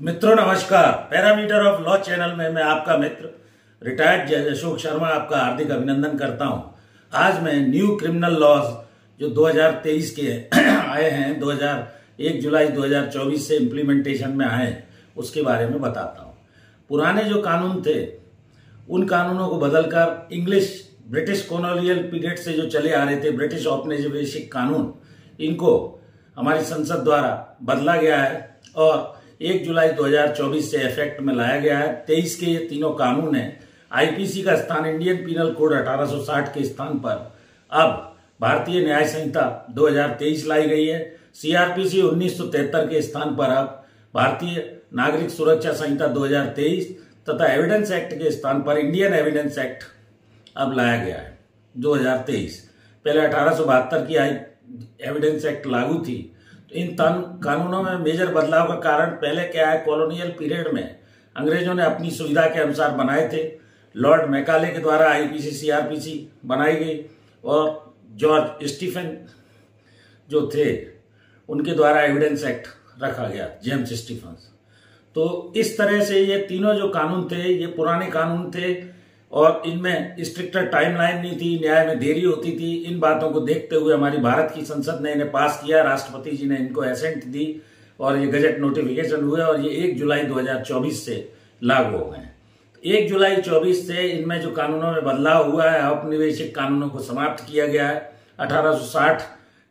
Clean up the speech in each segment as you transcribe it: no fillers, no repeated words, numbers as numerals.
मित्रों नमस्कार। Parameter of law channel में मैं आपका मित्र रिटायर्ड जज अशोक शर्मा आपका हार्दिक अभिनंदन करता हूं। आज मैं न्यू क्रिमिनल लॉज जो 2023 के आए हैं, 1 जुलाई 2024 से इम्प्लीमेंटेशन में आए उसके बारे में बताता हूं। पुराने जो कानून थे उन कानूनों को बदलकर इंग्लिश ब्रिटिश कॉलोनियल पीरियड से जो चले आ रहे थे ब्रिटिश औपनिवेशिक कानून, इनको हमारी संसद द्वारा बदला गया है और 1 जुलाई 2024 से इफेक्ट में लाया गया है। 23 के ये तीनों कानून हैं। आईपीसी का स्थान इंडियन पीनल कोड 1860 के स्थान पर अब भारतीय न्याय संहिता 2023 लाई गई है। सीआरपीसी 1973 के स्थान पर अब भारतीय नागरिक सुरक्षा संहिता 2023 तथा एविडेंस एक्ट के स्थान पर इंडियन एविडेंस एक्ट अब लाया गया है 2023। पहले 1872 की एविडेंस एक्ट लागू थी। तो इन कानूनों में मेजर बदलाव का कारण पहले क्या है, कॉलोनियल पीरियड में अंग्रेजों ने अपनी सुविधा के अनुसार बनाए थे। लॉर्ड मैकाले के द्वारा आईपीसी सीआरपीसी बनाई गई और जॉर्ज स्टीफन जो थे उनके द्वारा एविडेंस एक्ट रखा गया, जेम्स स्टीफन्स। तो इस तरह से ये तीनों जो कानून थे ये पुराने कानून थे और इनमें स्ट्रिक्टर टाइमलाइन नहीं थी, न्याय में देरी होती थी। इन बातों को देखते हुए हमारी भारत की संसद ने इन्हें पास किया, राष्ट्रपति जी ने इनको एसेंट दी और ये गजट नोटिफिकेशन हुए और ये 1 जुलाई 2024 से लागू हो गए। 1 जुलाई 24 से इनमें जो कानूनों में बदलाव हुआ है, औपनिवेशिक कानूनों को समाप्त किया गया है। 1860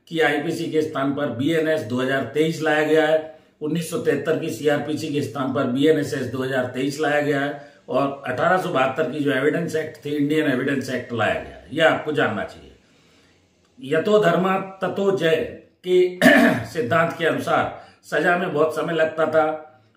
की आईपीसी के स्थान पर बीएनएस 2023 लाया गया है। 1973 की सीआरपीसी के स्थान पर बीएनएसएस 2023 लाया गया है और 1872 की जो एविडेंस एक्ट थी इंडियन एविडेंस एक्ट लाया गया। यह आपको जानना चाहिए। यतो धर्मा ततो जय के सिद्धांत के अनुसार सजा में बहुत समय लगता था,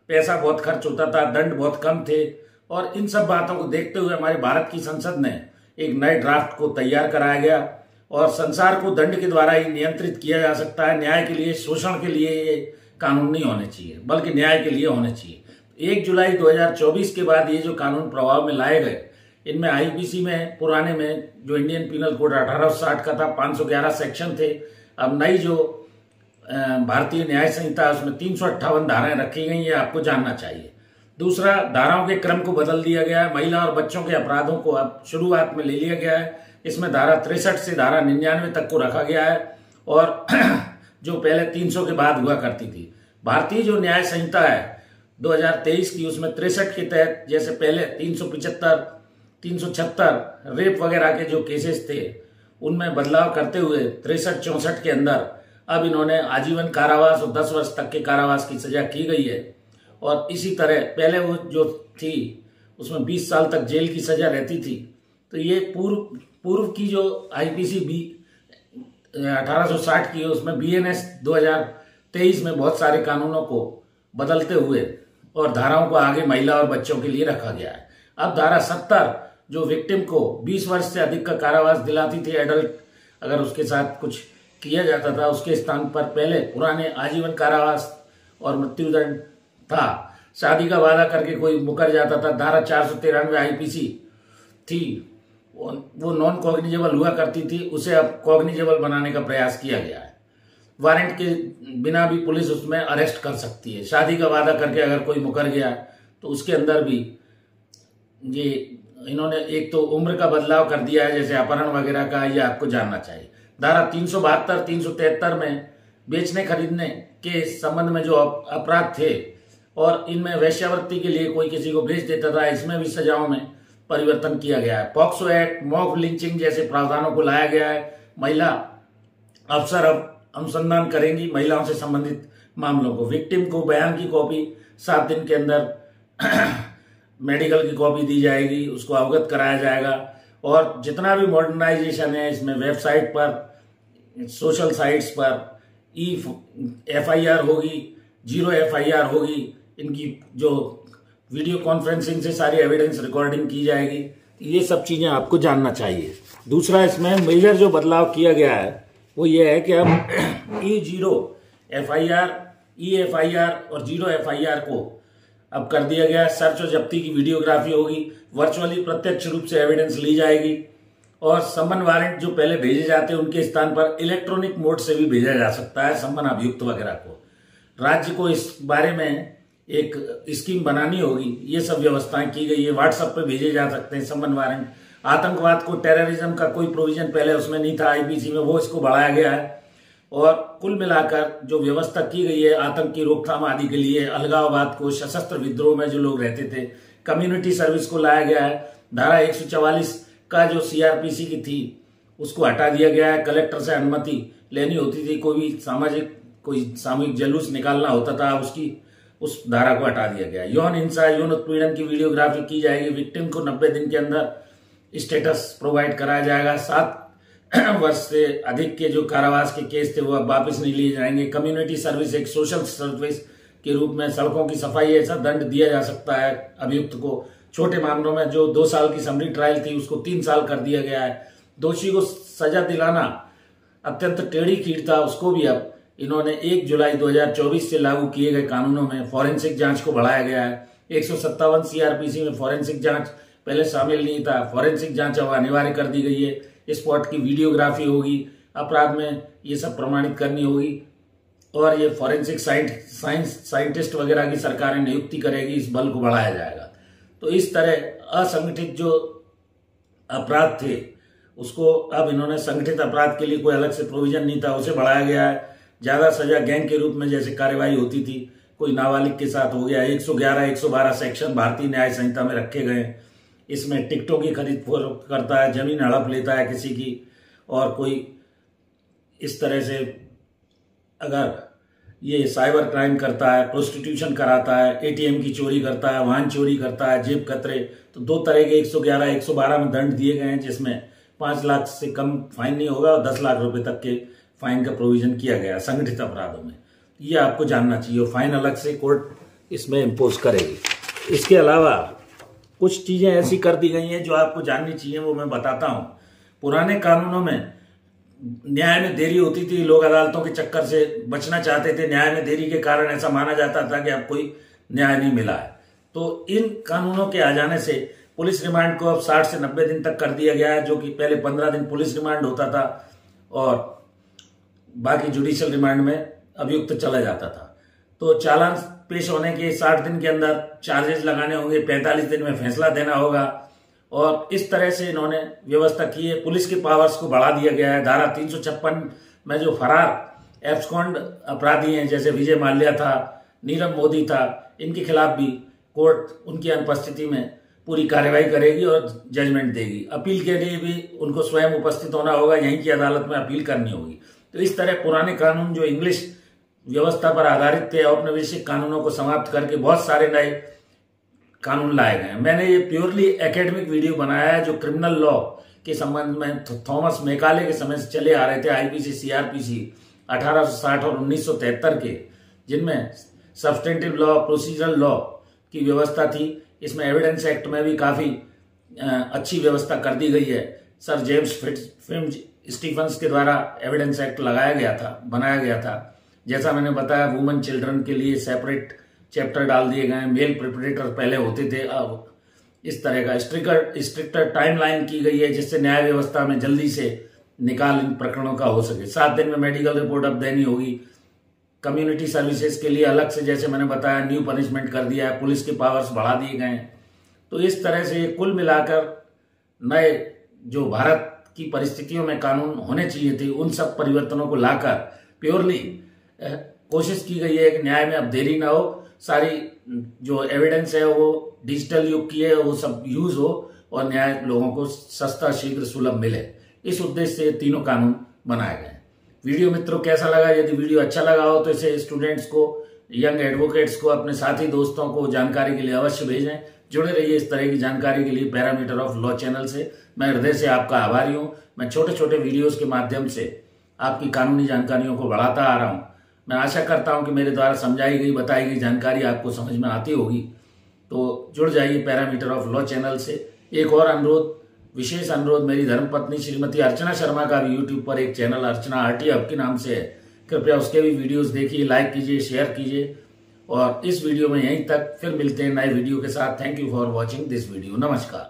पैसा बहुत खर्च होता था, दंड बहुत कम थे और इन सब बातों को देखते हुए हमारे भारत की संसद ने एक नए ड्राफ्ट को तैयार कराया गया और संसार को दंड के द्वारा ही नियंत्रित किया जा सकता है। न्याय के लिए, शोषण के लिए ये कानून नहीं होने चाहिए बल्कि न्याय के लिए होने चाहिए। 1 जुलाई 2024 के बाद ये जो कानून प्रभाव में लाए गए, इनमें आईपीसी में पुराने में जो इंडियन पीनल कोड 1860 का था 511 सेक्शन थे। अब नई जो भारतीय न्याय संहिता है उसमें 358 धाराएं रखी गई है, आपको जानना चाहिए। दूसरा, धाराओं के क्रम को बदल दिया गया है। महिला और बच्चों के अपराधों को अब शुरुआत में ले लिया गया है। इसमें धारा 63 से धारा 99 तक को रखा गया है और जो पहले 300 के बाद हुआ करती थी। भारतीय जो न्याय संहिता है 2023 की, उसमें 63 के तहत जैसे पहले 375, 376 रेप वगैरह के जो केसेस थे उनमें बदलाव करते हुए 63-64 के अंदर अब इन्होंने आजीवन कारावास और 10 वर्ष तक के कारावास की सजा की गई है। और इसी तरह पहले वो जो थी उसमें 20 साल तक जेल की सजा रहती थी। तो ये पूर्व की जो आईपीसी 1860 की है उसमें बीएनएस 2023 में बहुत सारे कानूनों को बदलते हुए और धाराओं को आगे महिला और बच्चों के लिए रखा गया है। अब धारा 70 जो विक्टिम को 20 वर्ष से अधिक का कारावास दिलाती थी, एडल्ट अगर उसके साथ कुछ किया जाता था, उसके स्थान पर पहले पुराने आजीवन कारावास और मृत्युदंड था। शादी का वादा करके कोई मुकर जाता था, धारा 493 आईपीसी थी, वो नॉन कॉग्निजेबल हुआ करती थी, उसे अब कॉग्निजेबल बनाने का प्रयास किया गया है। वारंट के बिना भी पुलिस उसमें अरेस्ट कर सकती है। शादी का वादा करके अगर कोई मुकर गया तो उसके अंदर भी ये इन्होंने एक तो उम्र का बदलाव कर दिया है, जैसे अपहरण वगैरह का, ये आपको जानना चाहिए। धारा 372, 373 में बेचने खरीदने के संबंध में जो अपराध थे और इनमें वेश्यावृत्ति के लिए कोई किसी को बेच देता था, इसमें भी सजाओं में परिवर्तन किया गया है। पॉक्सो एक्ट, मॉब लिंचिंग जैसे प्रावधानों को लाया गया है। महिला अफसर अब अनुसंधान करेंगी महिलाओं से संबंधित मामलों को। विक्टिम को बयान की कॉपी 7 दिन के अंदर मेडिकल की कॉपी दी जाएगी, उसको अवगत कराया जाएगा। और जितना भी मॉडर्नाइजेशन है इसमें वेबसाइट पर, सोशल साइट्स पर एफआईआर होगी, 0 एफआईआर होगी। इनकी जो वीडियो कॉन्फ्रेंसिंग से सारी एविडेंस रिकॉर्डिंग की जाएगी। ये सब चीजें आपको जानना चाहिए। दूसरा, इसमें मेजर जो बदलाव किया गया है वो ये है कि अब E0 एफआईआर, EFIR और 0 एफआईआर को अब कर दिया गया। सर्च और जब्ती की वीडियोग्राफी होगी, वर्चुअली प्रत्यक्ष रूप से एविडेंस ली जाएगी और समन वारंट जो पहले भेजे जाते हैं उनके स्थान पर इलेक्ट्रॉनिक मोड से भी भेजा जा सकता है समन अभियुक्त वगैरह को। राज्य को इस बारे में एक स्कीम बनानी होगी, ये सब व्यवस्थाएं की गई है। व्हाट्सएप पे भेजे जा सकते हैं समन वारंट। आतंकवाद को, टेररिज्म का कोई प्रोविजन पहले उसमें नहीं था आईपीसी में, वो इसको बढ़ाया गया है। और कुल मिलाकर जो व्यवस्था की गई है आतंक की रोकथाम आदि के लिए, अलगाववाद को, सशस्त्र विद्रोह में जो लोग रहते थे, कम्युनिटी सर्विस को लाया गया है। धारा 144 का जो सीआरपीसी की थी उसको हटा दिया गया है। कलेक्टर से अनुमति लेनी होती थी, कोई सामूहिक जुलूस निकालना होता था, उस धारा को हटा दिया गया। यौन हिंसा, यौन उत्पीड़न की वीडियोग्राफी की जाएगी। विक्टिम को 90 दिन के अंदर स्टेटस प्रोवाइड कराया जाएगा। 7 वर्ष से अधिक के जो कारावास के केस थे वो अब वापस नहीं लिए जाएंगे। कम्युनिटी सर्विस एक सोशल सर्विस के रूप में सड़कों की सफाई, ऐसा दंड दिया जा सकता है अभियुक्त को। छोटे मामलों में जो 2 साल की समरी ट्रायल थी उसको 3 साल कर दिया गया है। दोषी को सजा दिलाना अत्यंत टेढ़ी खीर था, उसको भी अब इन्होंने 1 जुलाई 2024 से लागू किए गए कानूनों में फॉरेंसिक जांच को बढ़ाया गया है। 157 सीआरपीसी में फॉरेंसिक जांच पहले शामिल नहीं था, फॉरेंसिक जांच अब अनिवार्य कर दी गई है। स्पॉट की वीडियोग्राफी होगी, अपराध में ये सब प्रमाणित करनी होगी, और ये फॉरेंसिक साइंटिस्ट वगैरह की सरकारें नियुक्ति करेगी, इस बल को बढ़ाया जाएगा। तो इस तरह असंगठित जो अपराध थे उसको अब इन्होंने संगठित अपराध के लिए कोई अलग से प्रोविजन नहीं था, उसे बढ़ाया गया है। ज्यादा सजा गैंग के रूप में जैसे कार्यवाही होती थी, कोई नाबालिग के साथ हो गया, 111, 112 सेक्शन भारतीय न्याय संहिता में रखे गए। इसमें टिकटों की खरीद फरोख्त करता है, जमीन हड़प लेता है किसी की, और कोई इस तरह से अगर ये साइबर क्राइम करता है, प्रोस्टिट्यूशन कराता है, एटीएम की चोरी करता है, वाहन चोरी करता है, जेब कतरे, तो 2 तरह के 111, 112 में दंड दिए गए हैं, जिसमें 5 लाख से कम फाइन नहीं होगा और 10 लाख रुपए तक के फाइन का प्रोविजन किया गया संगठित अपराधों में। ये आपको जानना चाहिए, और फाइन अलग से कोर्ट इसमें इम्पोज करेगी। इसके अलावा कुछ चीजें ऐसी कर दी गई हैं जो आपको जाननी चाहिए, वो मैं बताता हूं। पुराने कानूनों में न्याय में देरी होती थी, लोग अदालतों के चक्कर से बचना चाहते थे, न्याय में देरी के कारण ऐसा माना जाता था कि अब कोई न्याय नहीं मिला है। तो इन कानूनों के आ जाने से पुलिस रिमांड को अब 60 से 90 दिन तक कर दिया गया है, जो कि पहले 15 दिन पुलिस रिमांड होता था और बाकी जुडिशियल रिमांड में अभियुक्त चला जाता था। तो चालान पेश होने के 60 दिन के अंदर चार्जेस लगाने होंगे, 45 दिन में फैसला देना होगा, और इस तरह से इन्होंने व्यवस्था की है। पुलिस के पावर्स को बढ़ा दिया गया है। धारा 356 में जो फरार एब्सकॉन्ड अपराधी हैं, जैसे विजय माल्या था, नीरव मोदी था, इनके खिलाफ भी कोर्ट उनकी अनुपस्थिति में पूरी कार्यवाही करेगी और जजमेंट देगी। अपील के लिए भी उनको स्वयं उपस्थित होना होगा, यहीं की अदालत में अपील करनी होगी। तो इस तरह पुराने कानून जो इंग्लिश व्यवस्था पर आधारित थे, औपनिवेशिक कानूनों को समाप्त करके बहुत सारे नए कानून लाए गए हैं। मैंने ये प्योरली एकेडमिक वीडियो बनाया है जो क्रिमिनल लॉ के संबंध में थॉमस मैकाले के समय से चले आ रहे थे, आईपीसी, सीआरपीसी 1860 और 1973 के, जिनमें सब्सटेंटिव लॉ, प्रोसीजरल लॉ की व्यवस्था थी। इसमें एविडेंस एक्ट में भी काफी अच्छी व्यवस्था कर दी गई है। सर जेम्स फिट्ज स्टीफन्स के द्वारा एविडेंस एक्ट बनाया गया था। जैसा मैंने बताया, वुमेन चिल्ड्रन के लिए सेपरेट चैप्टर डाल दिए गए। मेल प्रिपरेटर पहले होते थे, अब इस तरह का स्ट्रिक्टर टाइमलाइन की गई है, जिससे न्याय व्यवस्था में जल्दी से निकाल इन प्रकरणों का हो सके। 7 दिन में मेडिकल रिपोर्ट अब देनी होगी। कम्युनिटी सर्विसेज के लिए अलग से, जैसे मैंने बताया, न्यू पनिशमेंट कर दिया है। पुलिस के पावर्स बढ़ा दिए गए हैं। तो इस तरह से कुल मिलाकर नए जो भारत की परिस्थितियों में कानून होने चाहिए थे, उन सब परिवर्तनों को लाकर प्योरली कोशिश की गई है कि न्याय में अब देरी ना हो, सारी जो एविडेंस है वो डिजिटल युग की है, वो सब यूज हो और न्याय लोगों को सस्ता, शीघ्र, सुलभ मिले। इस उद्देश्य से ये तीनों कानून बनाए गए। वीडियो मित्रों कैसा लगा? यदि वीडियो अच्छा लगा हो तो इसे स्टूडेंट्स को, यंग एडवोकेट्स को, अपने साथी दोस्तों को जानकारी के लिए अवश्य भेजें। जुड़े रहिए इस तरह की जानकारी के लिए पैरामीटर ऑफ लॉ चैनल से। मैं हृदय से आपका आभारी हूं। मैं छोटे छोटे वीडियोस के माध्यम से आपकी कानूनी जानकारियों को बढ़ाता आ रहा हूं। मैं आशा करता हूं कि मेरे द्वारा समझाई गई, बताई गई जानकारी आपको समझ में आती होगी। तो जुड़ जाइए पैरामीटर ऑफ लॉ चैनल से। एक और अनुरोध, विशेष अनुरोध, मेरी धर्मपत्नी श्रीमती अर्चना शर्मा का भी यूट्यूब पर एक चैनल अर्चना आरटी हब के नाम से है। कृपया उसके भी वीडियोस देखिए, लाइक कीजिए, शेयर कीजिए। और इस वीडियो में यहीं तक, फिर मिलते हैं नए वीडियो के साथ। Thank you for watching this video. नमस्कार।